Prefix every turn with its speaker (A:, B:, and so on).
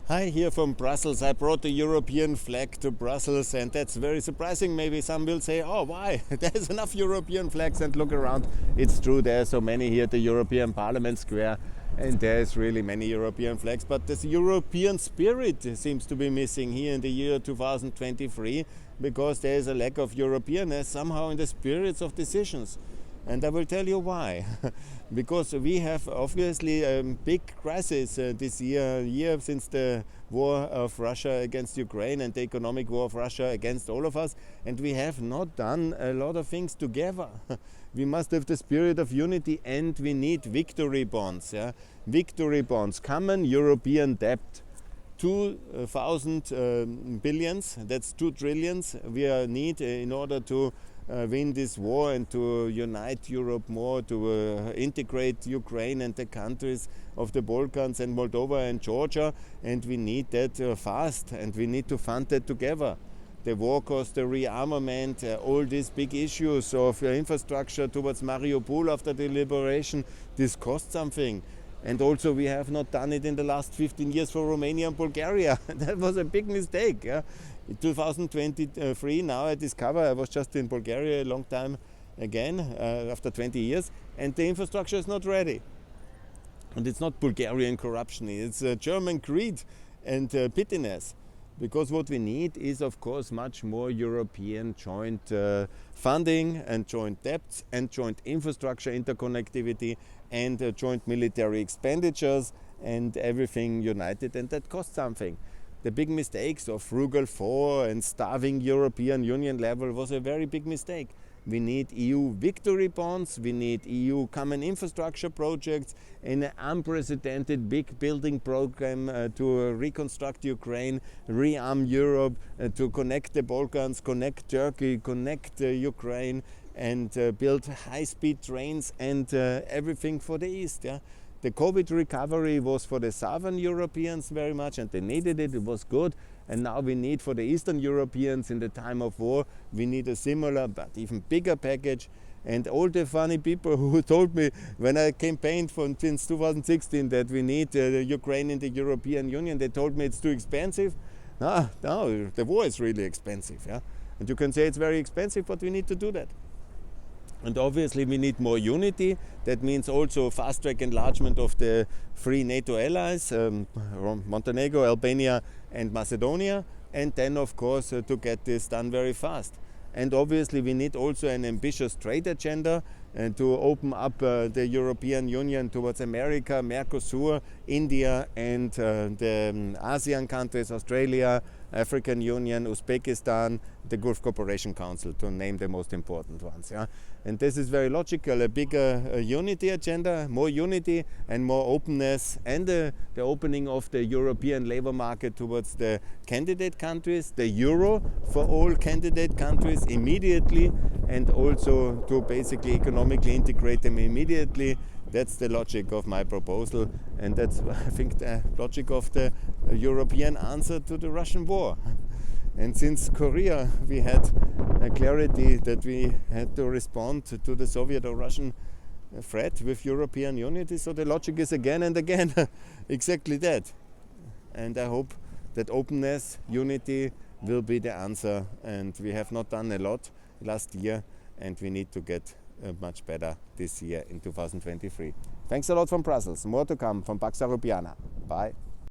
A: Hi, here from Brussels. I brought the European flag to Brussels, and that's very surprising. Maybe some will say, oh, why? There's enough European flags, and look around. It's true, there are so many here at the European Parliament Square, and there's really many European flags. But this European spirit seems to be missing here in the year 2023, because there is a lack of Europeanness somehow in the spirits of decisions. And I will tell you why. Because we have obviously a big crisis this year since the war of Russia against Ukraine and the economic war of Russia against all of us. And we have not done a lot of things together. We must have the spirit of unity, and we need victory bonds. Yeah? Victory bonds, common European debt. 2,000 billions, that's 2 trillions we need in order to win this war and to unite Europe more, to integrate Ukraine and the countries of the Balkans and Moldova and Georgia, and we need that fast, and we need to fund that together. The war cost, the rearmament, all these big issues of infrastructure towards Mariupol after the liberation, this costs something. And also we have not done it in the last 15 years for Romania and Bulgaria. That was a big mistake. Yeah? In 2023, now I discover, I was just in Bulgaria a long time again, after 20 years, and the infrastructure is not ready. And it's not Bulgarian corruption, it's German greed and pettiness. Because what we need is, of course, much more European joint funding and joint debts and joint infrastructure interconnectivity and joint military expenditures and everything united, and that costs something. The big mistakes of Frugal 4 and starving European Union level was a very big mistake. We need EU victory bonds, we need EU common infrastructure projects, and an unprecedented big building program to reconstruct Ukraine, rearm Europe, to connect the Balkans, connect Turkey, connect Ukraine, and build high-speed trains and everything for the East. Yeah? The COVID recovery was for the Southern Europeans very much, and they needed it, it was good. And now we need for the Eastern Europeans in the time of war, we need a similar but even bigger package. And all the funny people who told me when I campaigned since 2016 that we need Ukraine in the European Union, they told me it's too expensive. No, the war is really expensive. Yeah? And you can say it's very expensive, but we need to do that. And obviously we need more unity. That means also fast-track enlargement of the 3 NATO allies, Montenegro, Albania and Macedonia. And then, of course, to get this done very fast. And obviously we need also an ambitious trade agenda and to open up the European Union towards America, Mercosur, India and the ASEAN countries, Australia, African Union, Uzbekistan, the Gulf Cooperation Council, to name the most important ones. Yeah? And this is very logical, a bigger unity agenda, more unity and more openness, and the opening of the European labor market towards the candidate countries, the euro for all candidate countries immediately, and also to basically economically integrate them immediately. That's the logic of my proposal, and that's, I think, the logic of the European answer to the Russian war. And since Korea, we had a clarity that we had to respond to the Soviet or Russian threat with European unity, so the logic is again and again exactly that. And I hope that openness, unity will be the answer, and we have not done a lot last year, and we need to get much better this year in 2023. Thanks a lot from Brussels. More to come from Pax Europiana. Bye.